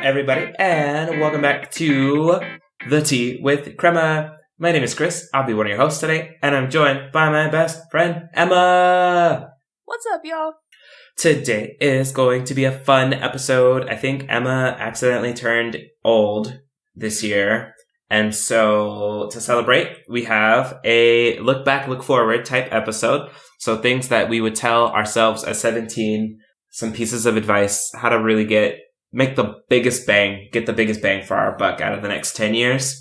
everybody, and welcome back to The Tea with KrEma. My name is Chris. I'll be one of your hosts today, and I'm joined by my best friend, Emma. What's up, y'all? Today is going to be a fun episode. I think Emma accidentally turned old this year, and so to celebrate, we have a look back, look forward type episode. So things that we would tell ourselves at 17, some pieces of advice, how to really get the biggest bang for our buck out of the next 10 years.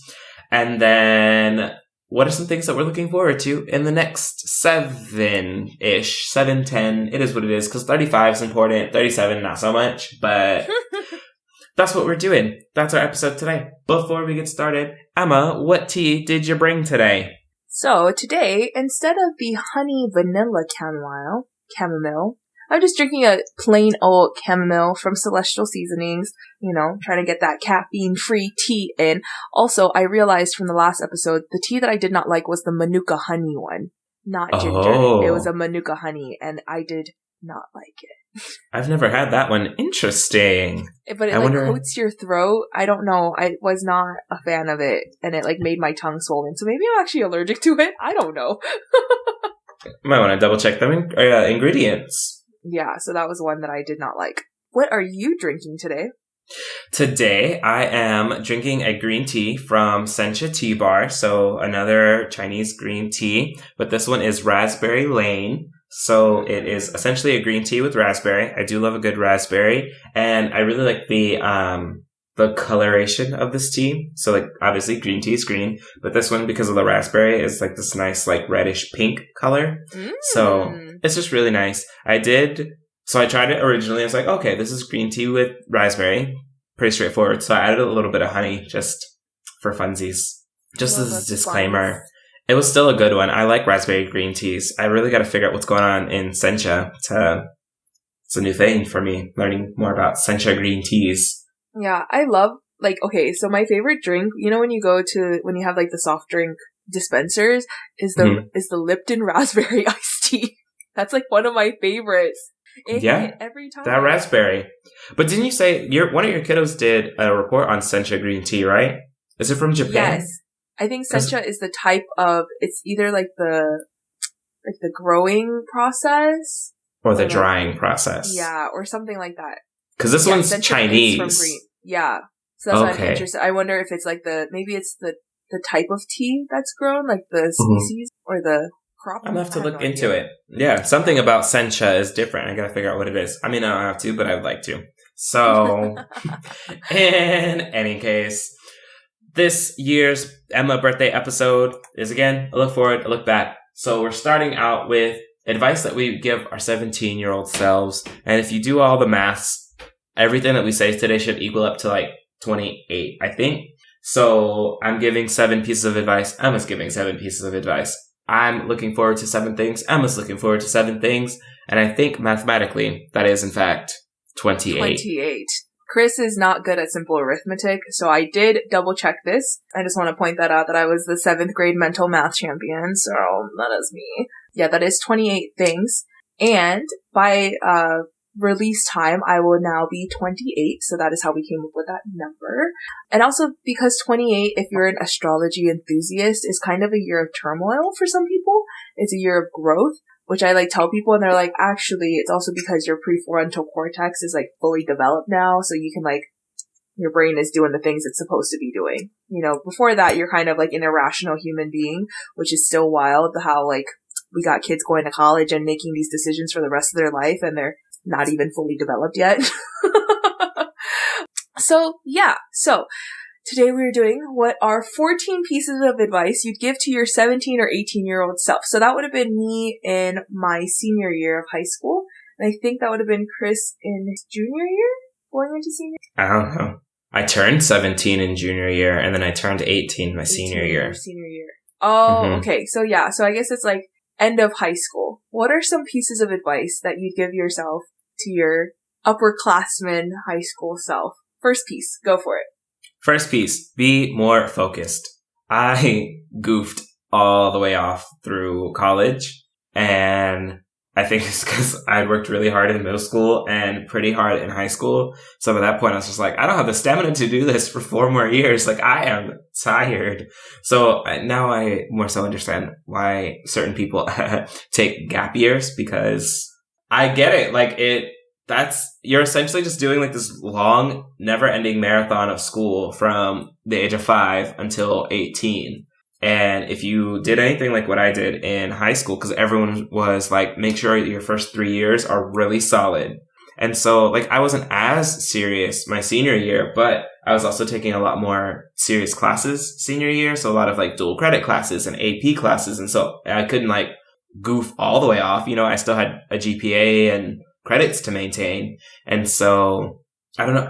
And then what are some things that we're looking forward to in the next 7-ish, 7, 10. It is what it is, because 35 is important, 37 not so much, but that's what we're doing. That's our episode today. Before we get started, Emma, what tea did you bring today? So today, instead of the honey vanilla chamomile, I'm just drinking a plain old chamomile from Celestial Seasonings, trying to get that caffeine-free tea in. Also, I realized from the last episode, the tea that I did not like was the Manuka honey one, not ginger. Oh. It was a Manuka honey, and I did not like it. I've never had that one. Interesting. But it coats your throat. I don't know. I was not a fan of it, and it made my tongue swollen. So maybe I'm actually allergic to it. I don't know. Might want to double check the ingredients. Yeah, so that was one that I did not like. What are you drinking today? Today, I am drinking a green tea from Sencha Tea Bar, so another Chinese green tea, but this one is Raspberry Lane, so it is essentially a green tea with raspberry. I do love a good raspberry, and I really like the coloration of this tea. So, obviously green tea is green, but this one, because of the raspberry, is this nice, reddish pink color. So it's just really nice. So I tried it originally. I was like, okay, this is green tea with raspberry. Pretty straightforward. So I added a little bit of honey just for funsies. Just as a disclaimer. Fun. It was still a good one. I like raspberry green teas. I really got to figure out what's going on in Sencha. It's a new thing for me, learning more about Sencha green teas. Yeah, I love, so my favorite drink, when you have the soft drink dispensers, is the Lipton raspberry iced tea. That's one of my favorites. It hit every time. That raspberry. But didn't you say one of your kiddos did a report on Sencha green tea, right? Is it from Japan? Yes. I think Sencha is the type of, it's either the growing process. Or the drying process. Yeah, or something like that. Because this one's Sencha Chinese. From green. Yeah. So that's why I'm interested. I wonder if it's maybe it's the type of tea that's grown, the species, or the crop. I'm going to have to look into it. Yeah, something about Sencha is different. I got to figure out what it is. I mean, I don't have to, but I would like to. So, in any case, this year's Emma birthday episode is, again, a look forward, a look back. So we're starting out with advice that we give our 17-year-old selves. And if you do all the maths, everything that we say today should equal up to 28, I think. So I'm giving 7 pieces of advice. Emma's giving 7 pieces of advice. I'm looking forward to 7 things. Emma's looking forward to 7 things. And I think mathematically, that is, in fact, 28. 28. Chris is not good at simple arithmetic, so I did double check this. I just want to point that out, that I was the 7th grade mental math champion, so that is me. Yeah, that is 28 things. And by release time, I will now be 28, so that is how we came up with that number. And also because 28, if you're an astrology enthusiast, is kind of a year of turmoil for some people. It's a year of growth, which I tell people, and they're like, actually, it's also because your prefrontal cortex is fully developed now, so you can your brain is doing the things it's supposed to be doing. Before that, you're kind of an irrational human being, which is still wild, how we got kids going to college and making these decisions for the rest of their life, and they're not even fully developed yet. So today we're doing what are 14 pieces of advice you'd give to your 17 or 18-year-old self. So that would have been me in my senior year of high school. And I think that would have been Chris in his junior year, going into senior. I don't know. I turned 17 in junior year, and then I turned 18 my senior year. Oh, okay. So so I guess it's end of high school. What are some pieces of advice that you'd give yourself to your upperclassman high school self? First piece, go for it. First piece, be more focused. I goofed all the way off through college, and I think it's because I worked really hard in middle school and pretty hard in high school. So at that point, I was just like, I don't have the stamina to do this for 4 more years. Like, I am tired. So now I more so understand why certain people take gap years, because I get it. Like, you're essentially just doing like this long, never ending marathon of school from the age of 5 until 18. And if you did anything like what I did in high school, because everyone was like, make sure your first 3 years are really solid. And so like I wasn't as serious my senior year, but I was also taking a lot more serious classes senior year. So a lot of like dual credit classes and AP classes. And so I couldn't like goof all the way off. I still had a GPA and credits to maintain. And so I don't know.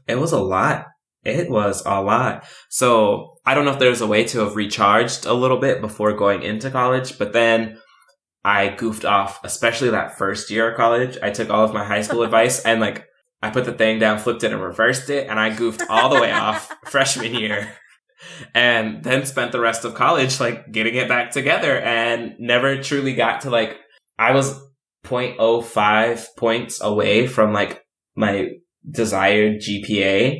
It was a lot. It was a lot. So I don't know if there's a way to have recharged a little bit before going into college, but then I goofed off, especially that first year of college. I took all of my high school advice and like I put the thing down, flipped it and reversed it, and I goofed all the way off freshman year. And then spent the rest of college like getting it back together and never truly got to like, I was 0.05 points away from like my desired GPA.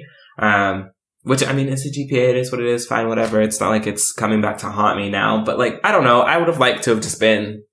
Which, I mean, it's a GPA, it is what it is, fine, whatever. It's not like it's coming back to haunt me now, but like, I don't know, I would have liked to have just been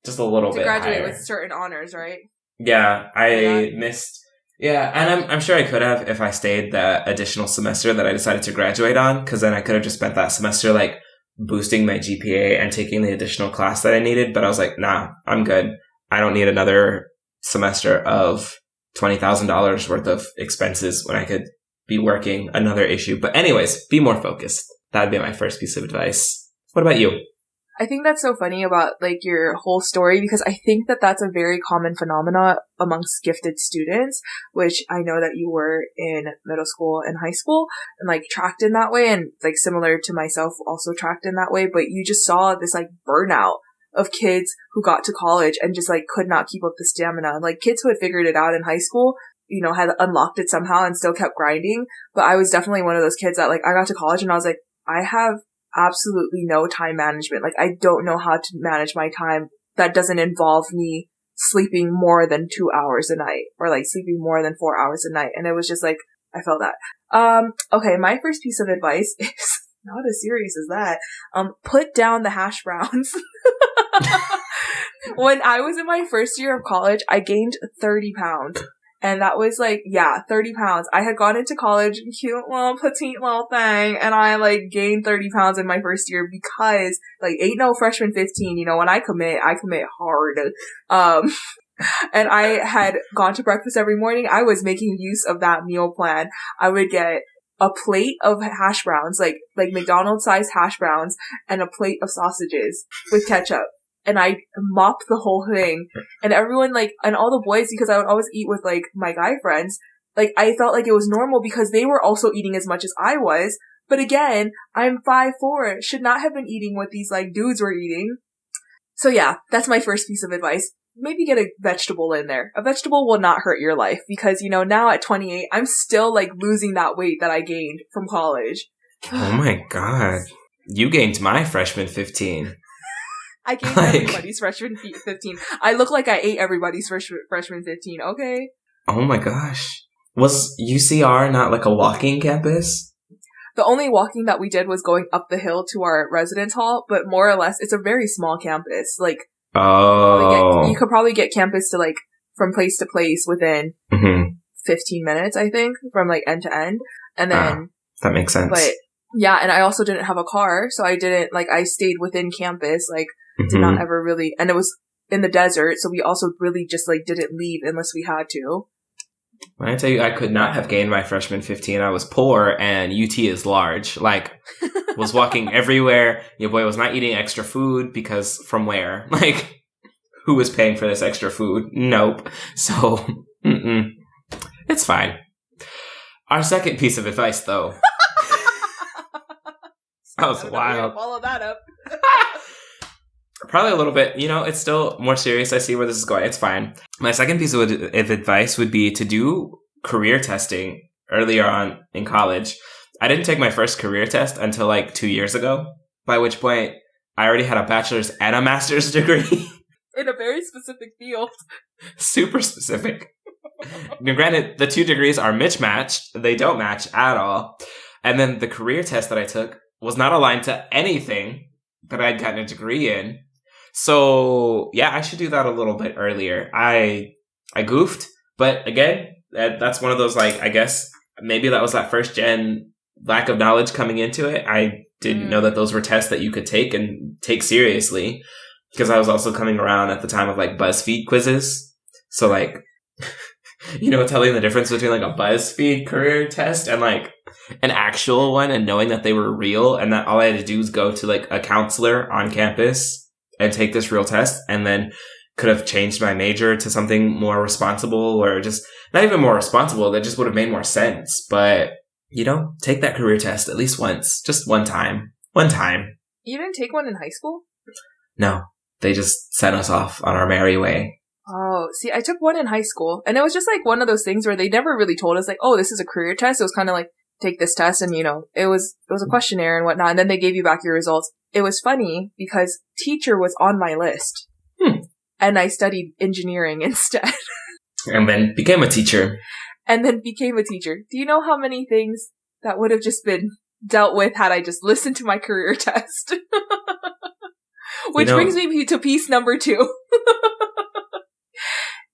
just a little bit graduate higher. with certain honors, right? Yeah, I missed, and I'm sure I could have if I stayed the additional semester that I decided to graduate on, because then I could have just spent that semester like boosting my GPA and taking the additional class that I needed, but I was like, nah, I'm good. I don't need another semester of $20,000 worth of expenses when I could be working another issue. But anyways, be more focused. That'd be my first piece of advice. What about you? I think that's so funny about like your whole story, because I think that that's a very common phenomena amongst gifted students, which I know that you were in middle school and high school and like tracked in that way, and like similar to myself also tracked in that way. But you just saw this like burnout of kids who got to college and just like could not keep up the stamina. Like kids who had figured it out in high school, had unlocked it somehow and still kept grinding. But I was definitely one of those kids that like I got to college and I was like, I have absolutely no time management. Like I don't know how to manage my time that doesn't involve me sleeping more than 2 hours a night or like sleeping more than 4 hours a night. And it was just like, I felt that. Okay. My first piece of advice is not as serious as that. Put down the hash browns. When I was in my first year of college, I gained 30 pounds. And that was like, 30 pounds. I had gone into college, cute little petite little thing, and I like gained 30 pounds in my first year because like ain't no freshman 15, when I commit hard. And I had gone to breakfast every morning. I was making use of that meal plan. I would get a plate of hash browns, like McDonald's sized hash browns, and a plate of sausages with ketchup. And I mopped the whole thing. And everyone, like, and all the boys, because I would always eat with, like, my guy friends, like, I felt like it was normal because they were also eating as much as I was. But again, I'm 5'4", should not have been eating what these, like, dudes were eating. So yeah, that's my first piece of advice. Maybe get a vegetable in there. A vegetable will not hurt your life because, now at 28, I'm still, like, losing that weight that I gained from college. Oh my god. You gained my freshman 15. I gave everybody's freshman 15. I look like I ate everybody's freshman 15, okay? Oh my gosh. Was UCR not like a walking campus? The only walking that we did was going up the hill to our residence hall, but more or less, it's a very small campus. Like, you could probably get campus to like, from place to place within 15 minutes, I think, from like end to end. And then... that makes sense. But, yeah, and I also didn't have a car, so I didn't, like, I stayed within campus, like, did not ever really, and it was in the desert, so we also really just, like, didn't leave unless we had to. When I tell you I could not have gained my freshman 15, I was poor, and UT is large. Like, was walking everywhere. Your boy was not eating extra food, because from where? Like, who was paying for this extra food? Nope. So, it's fine. Our second piece of advice, though. That was wild. Follow that up. Probably a little bit, it's still more serious. I see where this is going. It's fine. My second piece of advice would be to do career testing earlier on in college. I didn't take my first career test until like 2 years ago, by which point I already had a bachelor's and a master's degree. In a very specific field. Super specific. Now, granted, the 2 degrees are mismatched. They don't match at all. And then the career test that I took was not aligned to anything that I'd gotten a degree in. So, yeah, I should do that a little bit earlier. I goofed, but again, that's one of those, like, I guess maybe that was that first gen lack of knowledge coming into it. I didn't know that those were tests that you could take and take seriously, because I was also coming around at the time of like BuzzFeed quizzes. So like, telling the difference between like a BuzzFeed career test and like an actual one, and knowing that they were real and that all I had to do was go to like a counselor on campus and take this real test, and then could have changed my major to something more responsible, or just not even more responsible. That just would have made more sense. But, take that career test at least once, just one time. One time. You didn't take one in high school? No, they just sent us off on our merry way. Oh, see, I took one in high school, and it was just like one of those things where they never really told us like, oh, this is a career test. It was kind of like, take this test, and it was a questionnaire and whatnot, and then they gave you back your results. It was funny because teacher was on my list. And I studied engineering instead. And then became a teacher. Do you know how many things that would have just been dealt with had I just listened to my career test? Which brings me to piece number 2.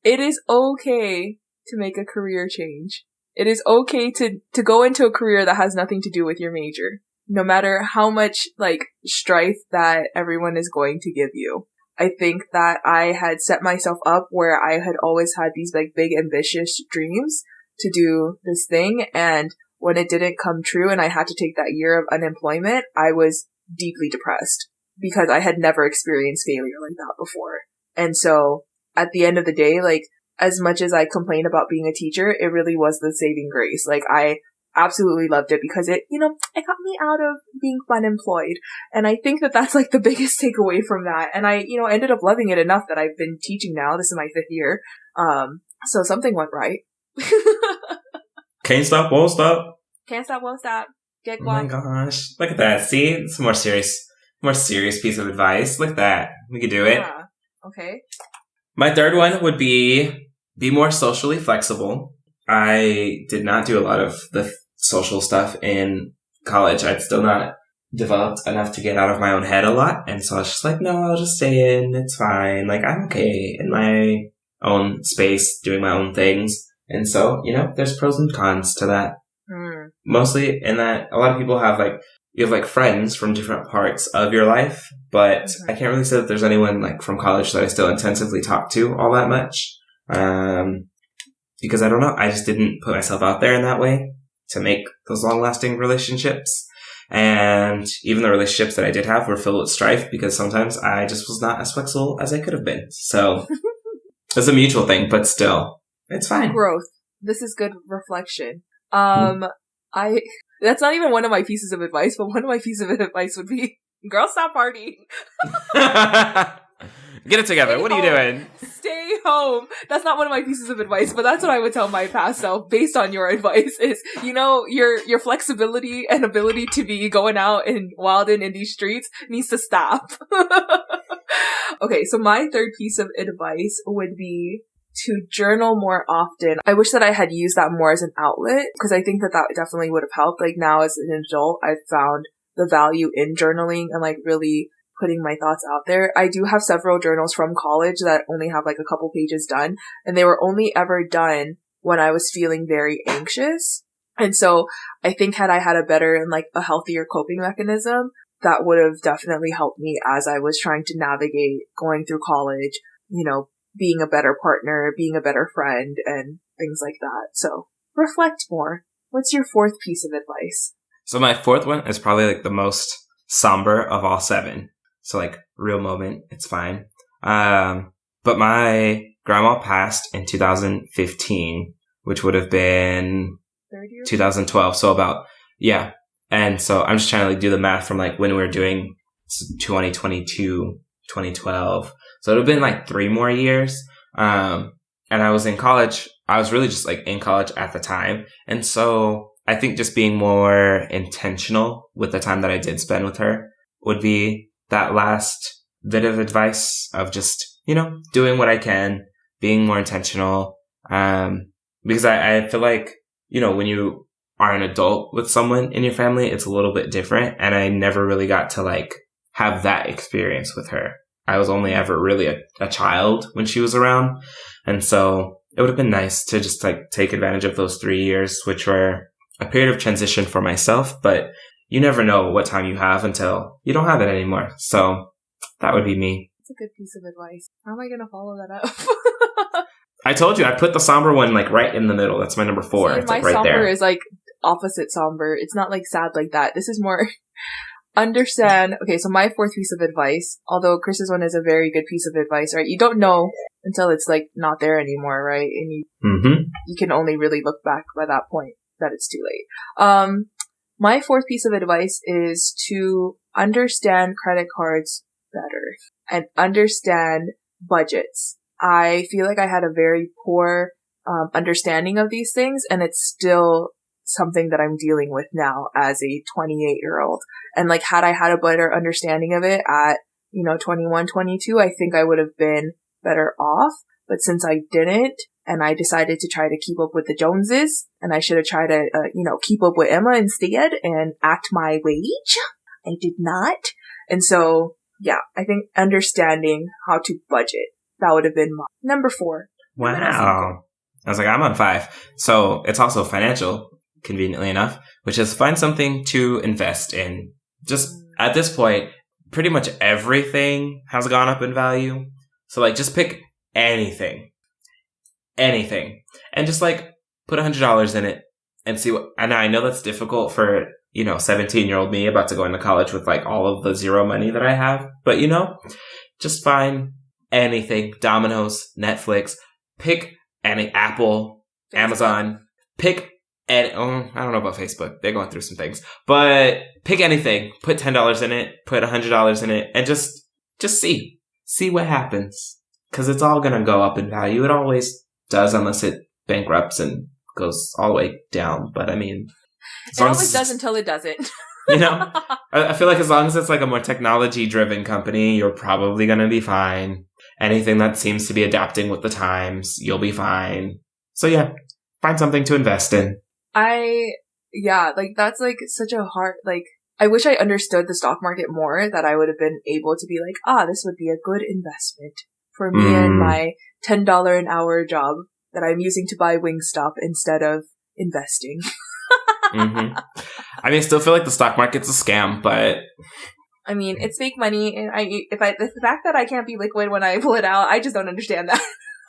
It is okay to make a career change. It is okay to go into a career that has nothing to do with your major, no matter how much like strife that everyone is going to give you. I think that I had set myself up where I had always had these like big ambitious dreams to do this thing, and when it didn't come true and I had to take that year of unemployment, I was deeply depressed because I had never experienced failure like that before. And so at the end of the day, like, as much as I complain about being a teacher, it really was the saving grace. Like, I absolutely loved it because it got me out of being unemployed. And I think that that's like the biggest takeaway from that. And I, ended up loving it enough that I've been teaching now. This is my 5th year. So something went right. Can't stop, won't stop. Can't stop, won't stop. Get guac. Oh my gosh. Look at that. See? It's a more serious piece of advice. Look at that. We could do it. Yeah. Okay. My 3rd one would be more socially flexible. I did not do a lot of the social stuff in college. I'd still not developed enough to get out of my own head a lot. And so I was just like, no, I'll just stay in. It's fine. Like, I'm okay in my own space, doing my own things. And so, there's pros and cons to that. Mostly in that a lot of people have you have friends from different parts of your life, but I can't really say that there's anyone from college that I still intensively talk to all that much. Because I don't know, I just didn't put myself out there in that way to make those long-lasting relationships. And even the relationships that I did have were filled with strife because sometimes I just was not as flexible as I could have been. So it's a mutual thing, but still, it's fine. Growth. This is good reflection. That's not even one of my pieces of advice, but one of my pieces of advice would be, girl, stop partying. Get it together. What are you doing? Stay home. That's not one of my pieces of advice, but that's what I would tell my past self based on your advice is, your flexibility and ability to be going out and wilding in these streets needs to stop. Okay, so my 3rd piece of advice would be to journal more often. I wish that I had used that more as an outlet because I think that definitely would have helped. Like now as an adult, I've found the value in journaling and really putting my thoughts out there. I do have several journals from college that only have a couple pages done, and they were only ever done when I was feeling very anxious. And so I think had I had a better and a healthier coping mechanism, that would have definitely helped me as I was trying to navigate going through college, being a better partner, being a better friend, and things like that. So reflect more. What's your 4th piece of advice? So my 4th one is probably the most somber of all 7. So real moment, it's fine. But my grandma passed in 2015, which would have been 2012. So about, yeah. And so I'm just trying to do the math from when we were doing 2022, 2012. So it would have been 3 more years. And I was in college. I was really just in college at the time. And so I think just being more intentional with the time that I did spend with her would be that last bit of advice of just doing what I can, being more intentional. Because I feel like, when you are an adult with someone in your family, it's a little bit different. And I never really got to like have that experience with her. I was only ever really a child when she was around. And so it would have been nice to just like take advantage of those 3 years, which were a period of transition for myself. But you never know what time you have until you don't have it anymore. So that would be me. It's a good piece of advice. How am I going to follow that up? I told you, I put the somber one like right in the middle. That's my number 4. See, it's my like right somber there. is like opposite somber. It's not like sad like that. This is more understand. Okay, so my 4th piece of advice, although Chris's one is a very good piece of advice, right? You don't know until it's like not there anymore, right? And you can only really look back by that point that it's too late. My 4th piece of advice is to understand credit cards better and understand budgets. I feel like I had a very poor understanding of these things, and it's still something that I'm dealing with now as a 28-year-old. And like, had I had a better understanding of it at, 21, 22, I think I would have been better off. But since I didn't, and I decided to try to keep up with the Joneses, and I should have tried to, keep up with Emma instead and act my wage, I did not. And so, yeah, I think understanding how to budget, that would have been my number 4. Wow. I was like, I'm on 5. So it's also financial, conveniently enough, which is find something to invest in. Just at this point, pretty much everything has gone up in value. So like, just pick anything, and just like put $100 in it and see what, and I know that's difficult for, 17-year-old me about to go into college with like all of the zero money that I have. But just find anything, Domino's, Netflix, pick any, Apple, Facebook. Amazon, pick, and I don't know about Facebook. They're going through some things, but pick anything, put $10 in it, put $100 in it, and just see what happens. Cause it's all going to go up in value. It always does, unless it bankrupts and goes all the way down. But I mean, it always does until it doesn't. I feel like as long as it's like a more technology driven company, you're probably going to be fine. Anything that seems to be adapting with the times, you'll be fine. So yeah, find something to invest in. That's like such a hard, like, I wish I understood the stock market more, that I would have been able to be like, this would be a good investment for me and my $10 an hour job that I'm using to buy Wingstop instead of investing. I mean, I still feel like the stock market's a scam, but I mean, it's fake money, and the fact that I can't be liquid when I pull it out, I just don't understand that.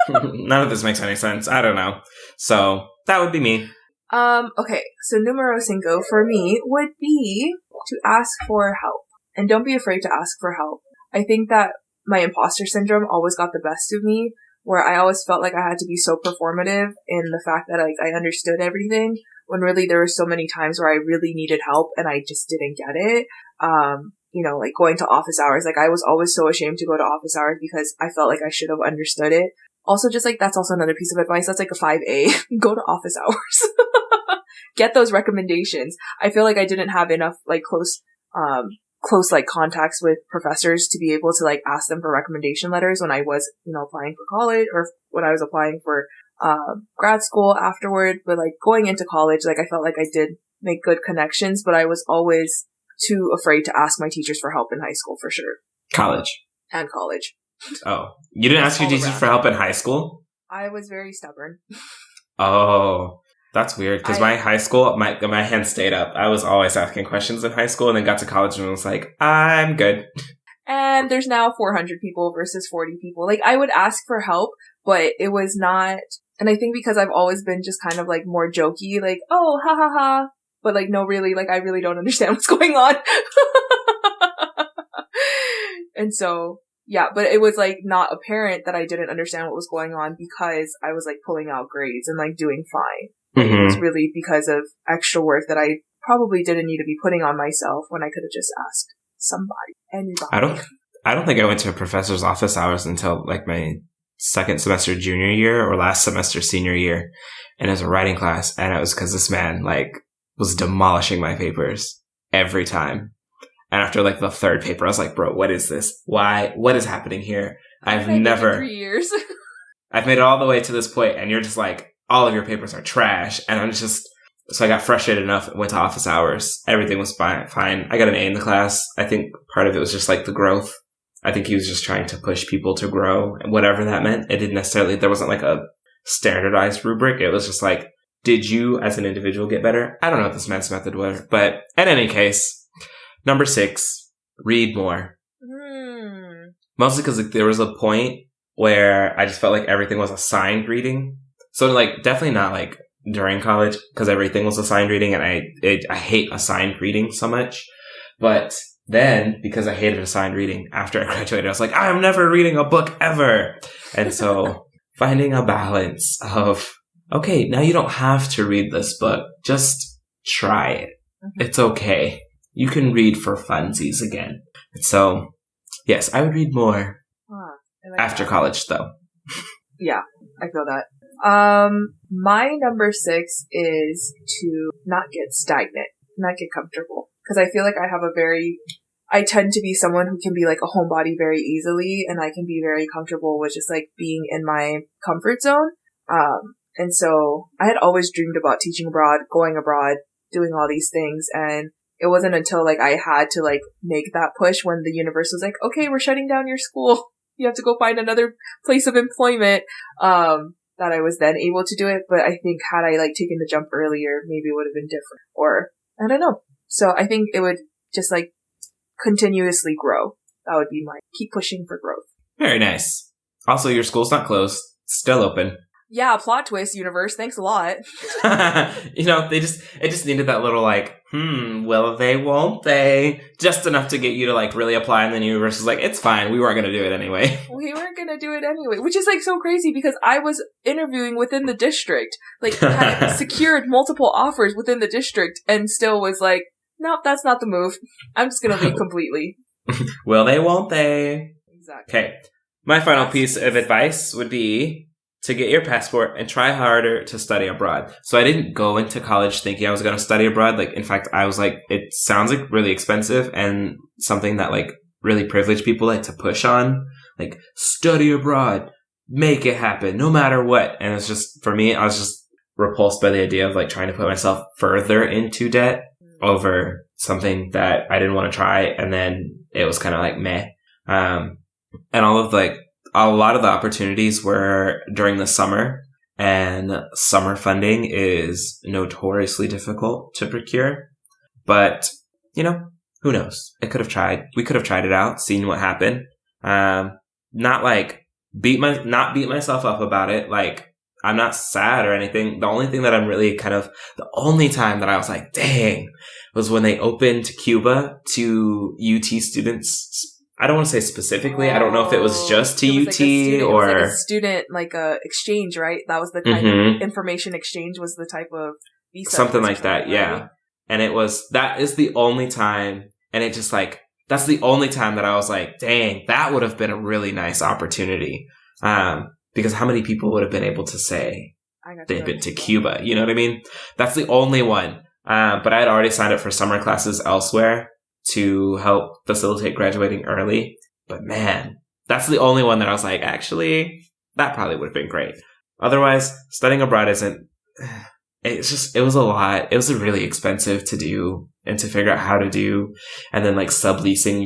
None of this makes any sense. I don't know. So that would be me. Okay, so numero 5 for me would be to ask for help. And don't be afraid to ask for help. I think that my imposter syndrome always got the best of me, where I always felt like I had to be so performative in the fact that I understood everything, when really there were so many times where I really needed help and I just didn't get it. Like going to office hours, like I was always so ashamed to go to office hours because I felt like I should have understood it. Also, just like, that's also another piece of advice. That's like a 5A. Go to office hours. Get those recommendations. I feel like I didn't have enough like close like contacts with professors to be able to like ask them for recommendation letters when I was, applying for college, or when I was applying for grad school afterward. But like going into college, like I felt like I did make good connections, but I was always too afraid to ask my teachers for help in high school, for sure. College. And college. Oh, you didn't ask your teachers for help in high school? I was very stubborn. Oh, that's weird. Because my high school, my hand stayed up. I was always asking questions in high school, and then got to college and was like, I'm good. And there's now 400 people versus 40 people. Like, I would ask for help, but it was not, and I think because I've always been just kind of like more jokey, like, oh, ha ha ha. But like, no, really, like, I really don't understand what's going on. And so, yeah, but it was like not apparent that I didn't understand what was going on because I was like pulling out grades and like doing fine. It was really because of extra work that I probably didn't need to be putting on myself when I could have just asked somebody, anybody. I don't think I went to a professor's office hours until like my second semester junior year or last semester senior year. And it was a writing class. And it was because this man like was demolishing my papers every time. And after like the third paper, I was like, bro, what is this? Why? What is happening here? I've I did never, 3 years. I've made it all the way to this point, and you're just like, all of your papers are trash. And I'm just, so I got frustrated enough, went to office hours. Everything was fine. I got an A in the class. I think part of it was just like the growth. I think he was just trying to push people to grow, and whatever that meant. It didn't necessarily, there wasn't like a standardized rubric. It was just like, did you as an individual get better? I don't know what this maths method was, but in any case, number 6, read more. Mostly because like, there was a point where I just felt like everything was assigned reading. So like definitely not like during college because everything was assigned reading, and I hate assigned reading so much. But then because I hated assigned reading after I graduated, I was like, I'm never reading a book ever. And so finding a balance of, okay, now you don't have to read this book. Just try it. Mm-hmm. It's okay. You can read for funsies again. So yes, I would read more after college though. Yeah, I feel that. My number 6 is to not get stagnant, not get comfortable. Because I feel like I tend to be someone who can be like a homebody very easily, and I can be very comfortable with just like being in my comfort zone. And so I had always dreamed about teaching abroad, going abroad, doing all these things, and it wasn't until like I had to like make that push when the universe was like, okay, we're shutting down your school. You have to go find another place of employment. That I was then able to do it. But I think had I like taken the jump earlier, maybe it would have been different. Or I don't know. So I think it would just like continuously grow. That would be my keep pushing for growth. Very nice. Also, your school's not closed. It's still open. Yeah, plot twist, universe. Thanks a lot. You know, it just needed that little like, will they, won't they? Just enough to get you to like really apply, and then the universe is like, it's fine. We weren't going to do it anyway. We weren't going to do it anyway, which is like so crazy because I was interviewing within the district, like had secured multiple offers within the district, and still was like, nope, that's not the move. I'm just going to leave completely. Will they, won't they? Exactly. Okay. My final piece of advice would be to get your passport and try harder to study abroad. So I didn't go into college thinking I was going to study abroad. Like, in fact, I was like, it sounds like really expensive and something that like really privileged people like to push on. Like, study abroad, make it happen, no matter what. And it's just, for me, I was just repulsed by the idea of like trying to put myself further into debt over something that I didn't want to try. And then it was kind of like meh. And all of like, a lot of the opportunities were during the summer, and summer funding is notoriously difficult to procure. But, you know, who knows? I could have tried. We could have tried it out, seen what happened. Not like not beat myself up about it. Like, I'm not sad or anything. The only thing that I'm really the only time that I was like, dang, was when they opened Cuba to UT students. I don't want to say specifically. I don't know if it was just to UT like or... It was like a student, like a exchange, right? That was the kind of information exchange was the type of visa. Something like that, yeah. Right? And that is the only time, and it just like, that's the only time that I was like, dang, that would have been a really nice opportunity. Because how many people would have been able to say they've been to Cuba? You know what I mean? That's the only one. But I had already signed up for summer classes elsewhere to help facilitate graduating early. But man, that's the only one that I was like, actually, that probably would have been great. Otherwise, studying abroad it was a lot. It was really expensive to do and to figure out how to do. And then like subleasing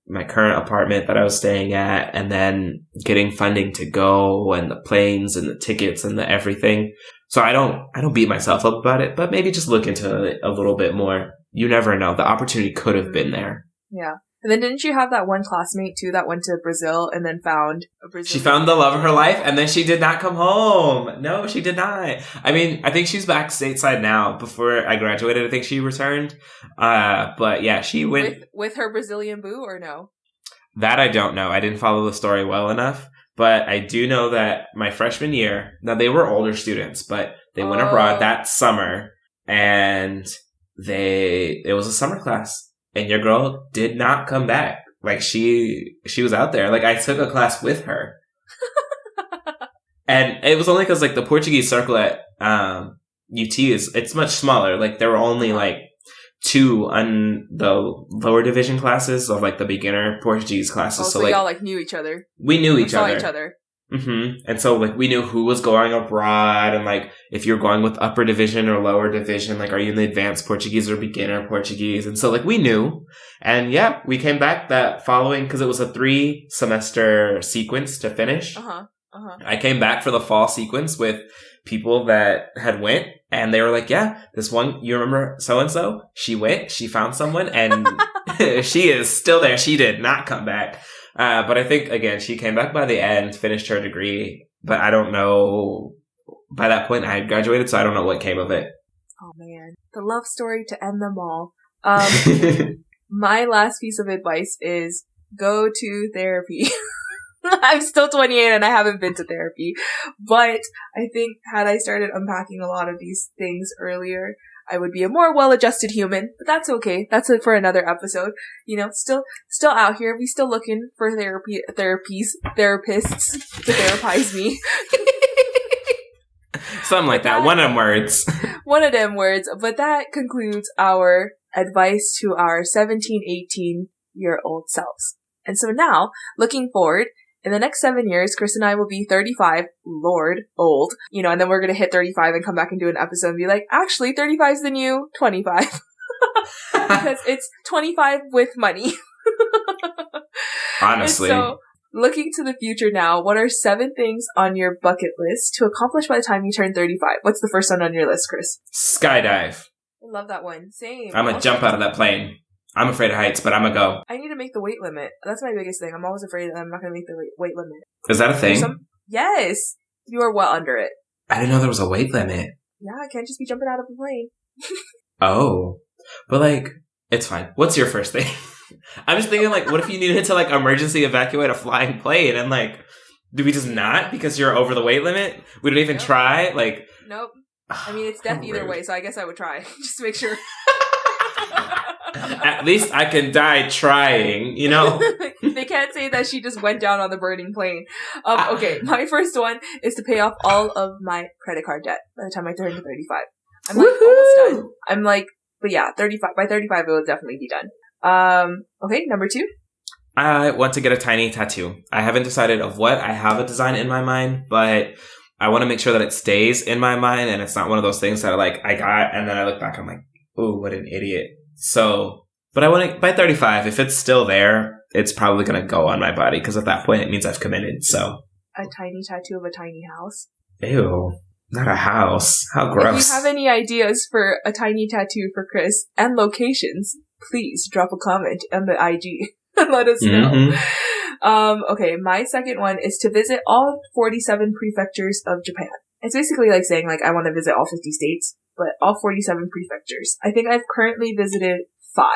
my current apartment that I was staying at, and then getting funding to go, and the planes and the tickets and the everything. So I don't beat myself up about it, but maybe just look into it a little bit more. You never know. The opportunity could have been there. Yeah. And then didn't you have that one classmate too that went to Brazil and then found a Brazilian? She found the love of her life, and then she did not come home. No, she did not. I mean, I think she's back stateside now. Before I graduated, I think she returned. But yeah, she went with her Brazilian boo, or no? That I don't know. I didn't follow the story well enough. But I do know that my freshman year, now they were older students, but they went abroad that summer, and it was a summer class, and your girl did not come back. Like she was out there. Like I took a class with her. And it was only because like the Portuguese circle at UT it's much smaller. Like there were only like two on the lower division classes of like the beginner Portuguese classes. Oh, so like y'all like knew each other. We knew each saw other. each other. And so like we knew who was going abroad, and like if you're going with upper division or lower division, like are you in the advanced Portuguese or beginner Portuguese? And so like we knew, and yeah, we came back that following because it was a 3-semester sequence to finish. I came back for the fall sequence with people that had went, and they were like, yeah, this one, you remember so-and-so? She went, she found someone, and she is still there. She did not come back. But I think, again, she came back by the end, finished her degree, but I don't know, by that point I had graduated, so I don't know what came of it. Oh man, the love story to end them all. My last piece of advice is go to therapy. I'm still 28 and I haven't been to therapy, but I think had I started unpacking a lot of these things earlier, I would be a more well-adjusted human, but that's okay. That's it for another episode. You know, still out here. We still looking for therapists to therapize me. Something like that. One of them words. One of them words. But that concludes our advice to our 17, 18-year-old selves. And so now, looking forward, in the next 7 years, Chris and I will be 35, Lord, old, you know, and then we're going to hit 35 and come back and do an episode and be like, actually, 35 is the new 25. Because it's 25 with money. Honestly. And so, looking to the future now, what are 7 things on your bucket list to accomplish by the time you turn 35? What's the first one on your list, Chris? Skydive. I love that one. Same. I'm going to jump out of that plane. I'm afraid of heights, but I'm going to go. I need to make the weight limit. That's my biggest thing. I'm always afraid that I'm not going to make the weight limit. Is that a thing? Yes. You are well under it. I didn't know there was a weight limit. Yeah, I can't just be jumping out of a plane. Oh. But like, it's fine. What's your first thing? I'm just thinking like, what if you needed to like emergency evacuate a flying plane and like, do we just not because you're over the weight limit? We don't even try? Like. Nope. I mean, it's death either way, so I guess I would try. Just to make sure. At least I can die trying, you know? They can't say that she just went down on the burning plane. Okay, my first one is to pay off all of my credit card debt by the time I turn to 35. I'm like almost done. I'm like, but yeah, 35. By 35, it will definitely be done. Okay, number 2. I want to get a tiny tattoo. I haven't decided of what. I have a design in my mind, but I want to make sure that it stays in my mind and it's not one of those things that I got and then I look back, I'm like, ooh, what an idiot. So, but I want to, by 35, if it's still there, it's probably going to go on my body because at that point it means I've committed, so. A tiny tattoo of a tiny house? Ew, not a house. How gross. If you have any ideas for a tiny tattoo for Chris and locations, please drop a comment on the IG and let us know. Okay, my second one is to visit all 47 prefectures of Japan. It's basically like saying like I want to visit all 50 states, but all 47 prefectures. I think I've currently visited 5.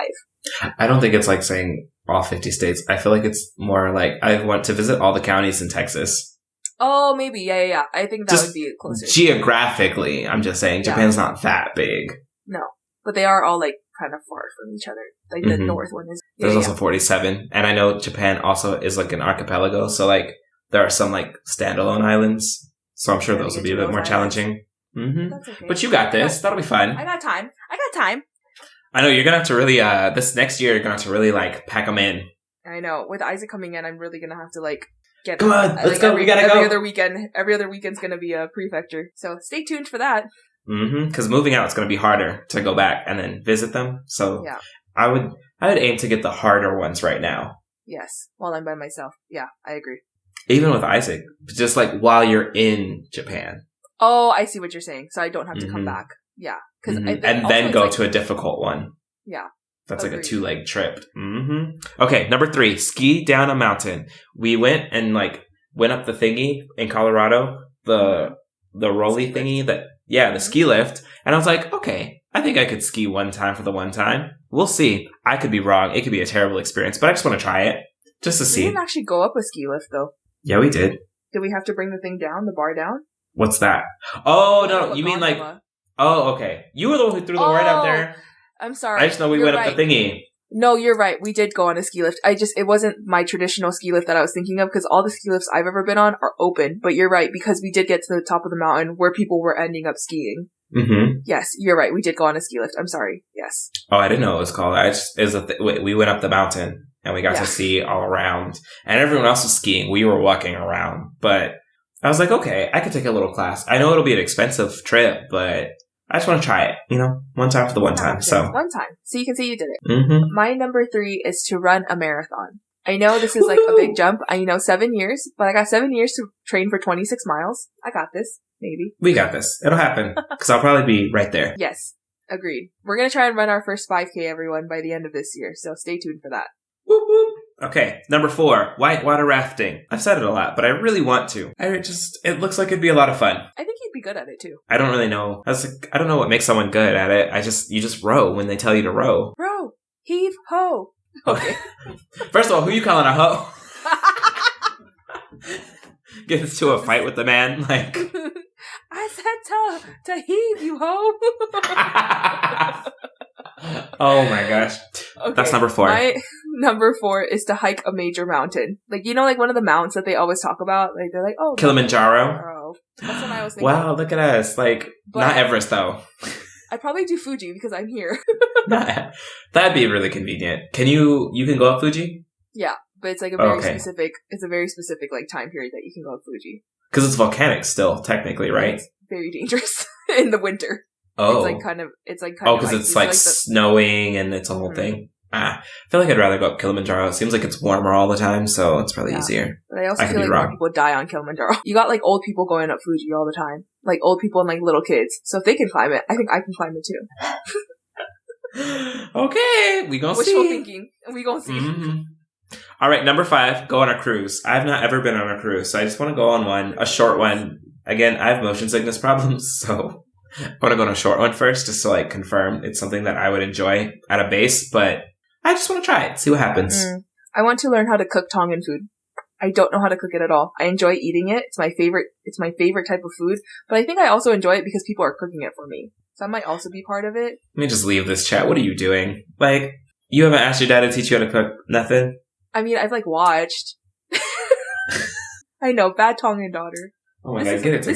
I don't think it's like saying all 50 states. I feel like it's more like I want to visit all the counties in Texas. Oh, maybe. Yeah. I think that just would be closer. Geographically, I'm just saying Japan's not that big. No, but they are all like kind of far from each other. Like the north one is. There's also 47. And I know Japan also is like an archipelago. So like there are some like standalone islands. So I'm sure those will be a bit more challenging. That's okay. But you got this. That'll be fun. I got time. I know you're going to have to really, this next year, you're going to have to really like pack them in. I know. With Isaac coming in, I'm really going to have to like get Come on, let's go. We gotta go. Every other weekend's going to be a prefecture. So stay tuned for that. Because moving out is going to be harder to go back and then visit them. So yeah. I would aim to get the harder ones right now. Yes. While I'm by myself. Yeah, I agree. Even with Isaac, just like while you're in Japan. Oh, I see what you're saying. So I don't have to come back. Yeah. And then go to a difficult one. Yeah. That's agreed. Like a 2-leg trip. Okay, number 3, ski down a mountain. We went and like went up the thingy in Colorado, the rolly thingy the ski lift. And I was like, okay, I think I could ski one time for the one time. We'll see. I could be wrong. It could be a terrible experience, but I just want to try it just to see. We didn't actually go up a ski lift though. Yeah, we did. Did we have to bring the thing down, the bar down? What's that? Oh, no, you mean like... Oh, okay. You were the one who threw the word out there. I'm sorry. I just know we went up the thingy. No, you're right. We did go on a ski lift. It wasn't my traditional ski lift that I was thinking of because all the ski lifts I've ever been on are open. But you're right because we did get to the top of the mountain where people were ending up skiing. Mm-hmm. Yes, you're right. We did go on a ski lift. I'm sorry. Yes. Oh, I didn't know it was called. We went up the mountain and we got to see all around, and everyone else was skiing. We were walking around, but I was like, okay, I could take a little class. I know it'll be an expensive trip, but I just want to try it. One time for the one time. So one time, so you can say you did it. Mm-hmm. My number 3 is to run a marathon. I know this is like a big jump. I know 7 years, but I got 7 years to train for 26 miles. I got this. Maybe. We got this. It'll happen. Because I'll probably be right there. Yes. Agreed. We're going to try and run our first 5K, everyone, by the end of this year. So stay tuned for that. Whoop, whoop. Okay. Number 4. Whitewater rafting. I've said it a lot, but I really want to. It looks like it'd be a lot of fun. I think you'd be good at it too. I don't really know. I don't know what makes someone good at it. You just row when they tell you to row. Row. Heave. Ho. Okay. First of all, who you calling a hoe? Get into a fight with the man, like... I said to heave, you hoe. Oh my gosh. Okay, that's number 4. My number 4 is to hike a major mountain. Like, like one of the mounts that they always talk about? Like, they're like, oh, Kilimanjaro. That's what I was thinking. Wow, look at us. Like, but not Everest, though. I'd probably do Fuji because I'm here. That'd be really convenient. You can go up Fuji? Yeah, but it's like a very specific, like time period that you can go up Fuji. Because it's volcanic still, technically, right? It's very dangerous in the winter. Oh. It's like kind of because it's like snowing and it's a whole thing. I feel like I'd rather go up Kilimanjaro. It seems like it's warmer all the time, so it's probably easier. But I also feel like more people die on Kilimanjaro. You got like old people going up Fuji all the time. Like old people and like little kids. So if they can climb it, I think I can climb it too. Okay, we gonna see. Wishful thinking. We gonna see. Mm-hmm. All right, number 5, go on a cruise. I've not ever been on a cruise, so I just want to go on one, a short one. Again, I have motion sickness problems, so I want to go on a short one first, just to like confirm it's something that I would enjoy at a base, but I just want to try it, see what happens. I want to learn how to cook Tongan food. I don't know how to cook it at all. I enjoy eating it. It's my favorite type of food, but I think I also enjoy it because people are cooking it for me. So that might also be part of it. Let me just leave this chat. What are you doing? Like, you haven't asked your dad to teach you how to cook nothing? I mean, I've like watched. I know, bad Tongan daughter. Oh my god, get it together.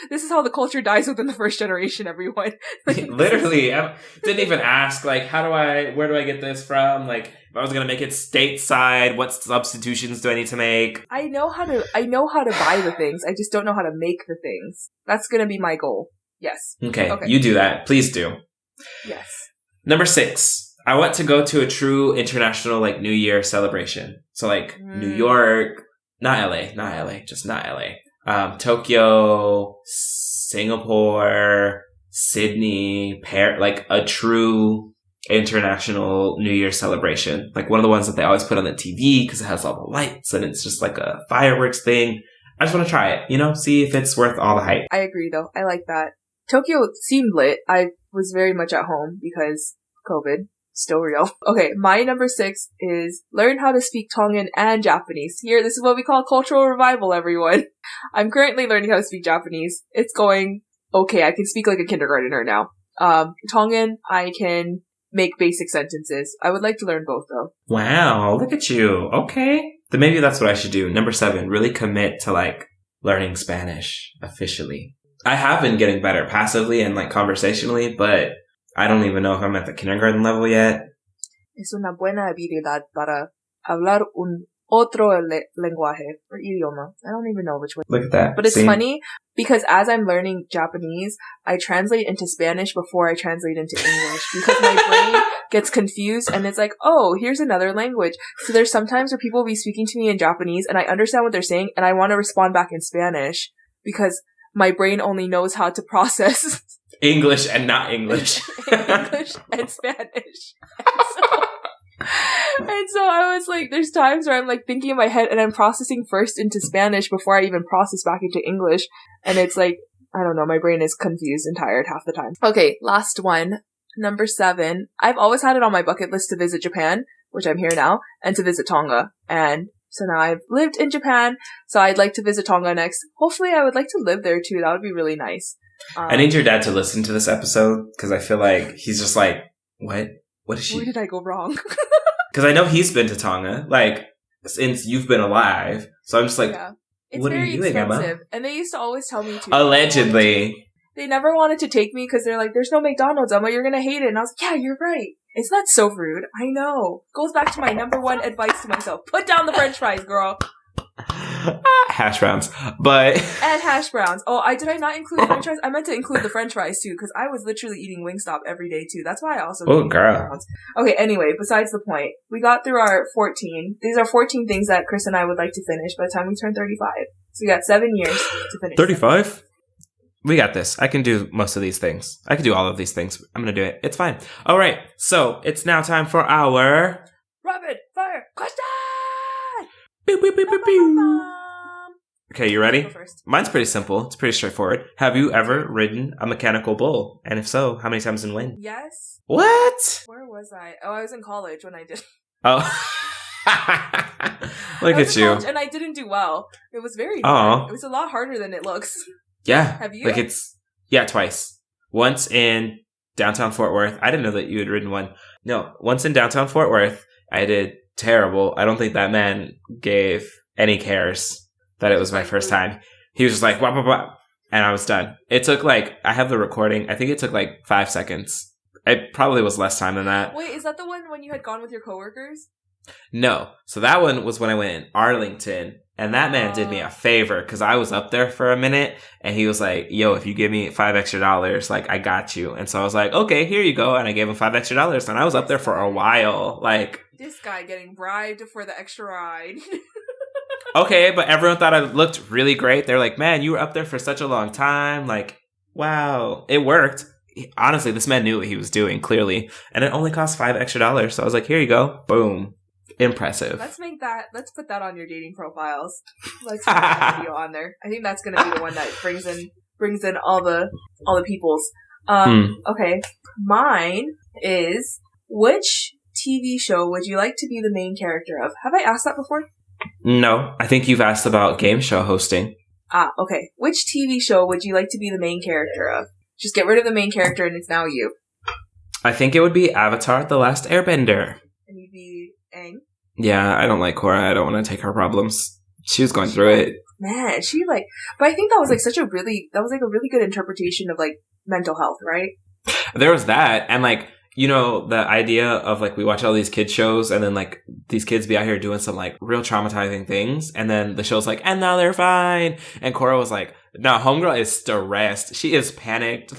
This is how the culture dies within the first generation, everyone. Like, literally, I didn't even ask, like, where do I get this from? Like, if I was gonna make it stateside, what substitutions do I need to make? I know how to buy the things. I just don't know how to make the things. That's gonna be my goal. Yes. Okay, you do that. Please do. Yes. Number 6. I want to go to a true international, like, New Year celebration. So, like, New York, not LA, just not LA. Tokyo, Singapore, Sydney, Paris, like a true international New Year celebration. Like one of the ones that they always put on the TV because it has all the lights and it's just like a fireworks thing. I just want to try it, see if it's worth all the hype. I agree, though. I like that. Tokyo seemed lit. I was very much at home because COVID. Still real. Okay, my number 6 is learn how to speak Tongan and Japanese. Here, this is what we call cultural revival, everyone. I'm currently learning how to speak Japanese. It's going okay. I can speak like a kindergartner now. Tongan, I can make basic sentences. I would like to learn both, though. Wow, look at you. Okay. Then maybe that's what I should do. Number 7, really commit to like learning Spanish officially. I have been getting better passively and like conversationally, but I don't even know if I'm at the kindergarten level yet. Es una buena habilidad para hablar un otro lenguaje or idioma. I don't even know which way. Look at that. But it's funny because as I'm learning Japanese, I translate into Spanish before I translate into English because my brain gets confused and it's like, oh, here's another language. So there's sometimes where people will be speaking to me in Japanese and I understand what they're saying and I want to respond back in Spanish because my brain only knows how to process English and not English. English and Spanish. And so I was like, there's times where I'm like thinking in my head and I'm processing first into Spanish before I even process back into English. And it's like, I don't know, my brain is confused and tired half the time. Okay, last one. Number 7. I've always had it on my bucket list to visit Japan, which I'm here now, and to visit Tonga. And so now I've lived in Japan, so I'd like to visit Tonga next. Hopefully I would like to live there too. That would be really nice. I need your dad to listen to this episode because I feel like he's just like, what? What is she? Where did I go wrong? Because I know he's been to Tonga, like, since you've been alive. So I'm just like, yeah. What are you doing, Emma? And they used to always tell me to. Allegedly. They never wanted to take me because they're like, there's no McDonald's, Emma, you're gonna hate it. And I was like, yeah, you're right. It's not so rude. I know. Goes back to my number one advice to myself. Put down the french fries, girl. Hash browns. But... And hash browns. Oh, did I not include french fries? I meant to include the french fries, too, because I was literally eating Wingstop every day, too. That's why I also... Oh, girl. Browns. Okay, anyway, besides the point. We got through our 14. These are 14 things that Chris and I would like to finish by the time we turn 35. So we got 7 years to finish. 35? We got this. I can do most of these things. I can do all of these things. I'm going to do it. It's fine. All right. So it's now time for our... Rapid fire question! Pew, pew, pew, pew, pew. Okay, you ready? Go first. Mine's pretty simple. It's pretty straightforward. Have you ever ridden a mechanical bull? And if so, how many times and when? Yes. What? Where was I? Oh, I was in college when I did. Oh. Look at you. And I didn't do well. It was very hard. It was a lot harder than it looks. Yeah. Have you? Like yeah, twice. Once in downtown Fort Worth. I didn't know that you had ridden one. No, once in downtown Fort Worth, I did terrible. I don't think that man gave any cares that it was my first time. He was just like, wah, wah, wah, and I was done. It took I have the recording. I think it took 5 seconds. It probably was less time than that. Wait, is that the one when you had gone with your coworkers? No. So that one was when I went in Arlington. And that man did me a favor because I was up there for a minute and he was like, yo, if you give me $5 extra, I got you. And so I was like, okay, here you go. And I gave him $5 extra and I was up there for a while. This guy getting bribed for the extra ride. Okay, but everyone thought I looked really great. They're like, man, you were up there for such a long time. Wow, it worked. Honestly, this man knew what he was doing, clearly. And it only cost $5 extra. So I was like, here you go. Boom. Impressive. Let's put that on your dating profiles. Let's put that video on there. I think that's gonna be the one that brings in all the peoples. Okay. Mine is, which TV show would you like to be the main character of? Have I asked that before? No, I think you've asked about game show hosting. Okay. Which TV show would you like to be the main character of? Just get rid of the main character and it's now you. I think it would be Avatar: The Last Airbender. And you'd be Aang? Yeah, I don't like Korra. I don't want to take her problems. She was going through it. Man, but I think that was a really good interpretation of mental health, right? There was that, and the idea of we watch all these kids shows and then these kids be out here doing some real traumatizing things, and then the show's and now they're fine. And Korra was like, no, homegirl is stressed. She is panicked.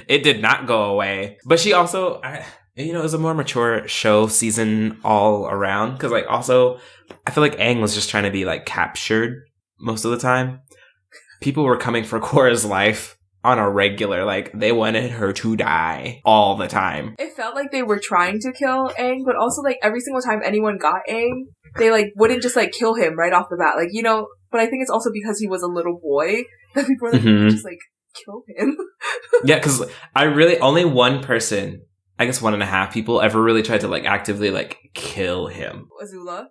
It did not go away. But she also, it was a more mature show season all around. Because, also, I feel like Aang was just trying to be, captured most of the time. People were coming for Korra's life on a regular. They wanted her to die all the time. It felt like they were trying to kill Aang, but also, every single time anyone got Aang, they, wouldn't just, kill him right off the bat. But I think it's also because he was a little boy that people were just, kill him. Yeah, because only one person, I guess 1.5 people, ever really tried to actively kill him. Azula.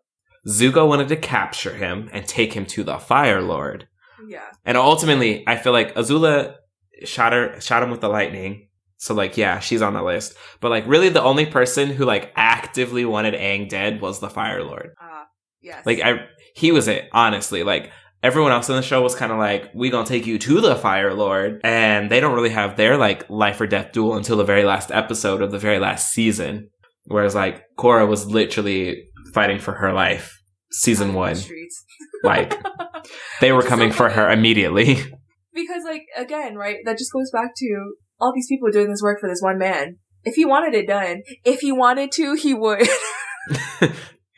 Zuko wanted to capture him and take him to the Fire Lord. Yeah. And ultimately, I feel like Azula shot him with the lightning. So yeah, she's on the list. But really the only person who actively wanted Aang dead was the Fire Lord. Yes. He was it, honestly. Everyone else in the show was kind of we gonna take you to the Fire Lord. And they don't really have their life or death duel until the very last episode of the very last season. Whereas Korra was literally fighting for her life. Season 1. They were coming for her immediately. Because again, right, that just goes back to all these people doing this work for this one man. If he wanted it done, if he wanted to, he would.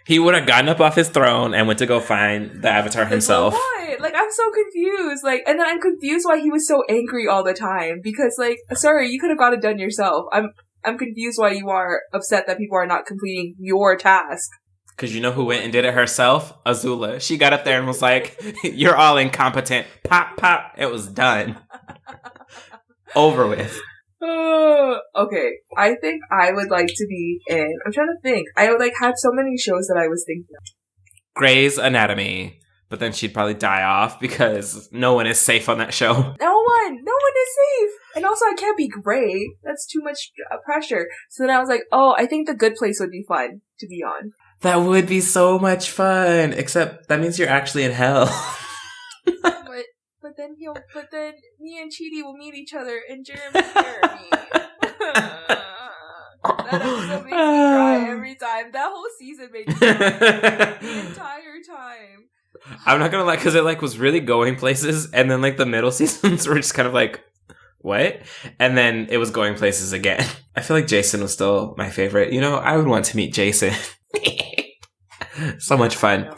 He would have gotten up off his throne and went to go find the Avatar himself. Why? I'm so confused. And then I'm confused why he was so angry all the time. Because, sorry, you could have got it done yourself. I'm confused why you are upset that people are not completing your task. Because you know who went and did it herself? Azula. She got up there and was like, you're all incompetent. Pop, pop. It was done. Over with. Okay, I think I would like to be in... I'm trying to think. I had so many shows that I was thinking of. Grey's Anatomy. But then she'd probably die off because no one is safe on that show. No one is safe. And also I can't be Grey. That's too much pressure. So then I was like, I think The Good Place would be fun to be on. That would be so much fun. Except that means you're actually in hell. But but then me and Chidi will meet each other, and Jeremy marry me. That episode makes me cry every time. That whole season made me cry the entire time. I'm not gonna lie, because it like was really going places, and then like the middle seasons were just kind of like, what? And then it was going places again. I feel like Jason was still my favorite. You know, I would want to meet Jason. So much fun.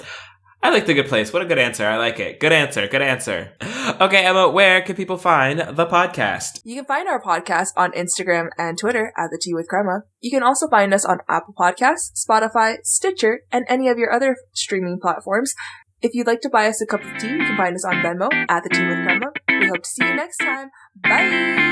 I like the Good Place. What a good answer. I like it. Good answer. Good answer. Okay, Emma, where can people find the podcast? You can find our podcast on Instagram and Twitter at The Tea with KrEma. You can also find us on Apple Podcasts, Spotify, Stitcher, and any of your other streaming platforms. If you'd like to buy us a cup of tea, you can find us on Venmo at The Tea with KrEma. We hope to see you next time. Bye!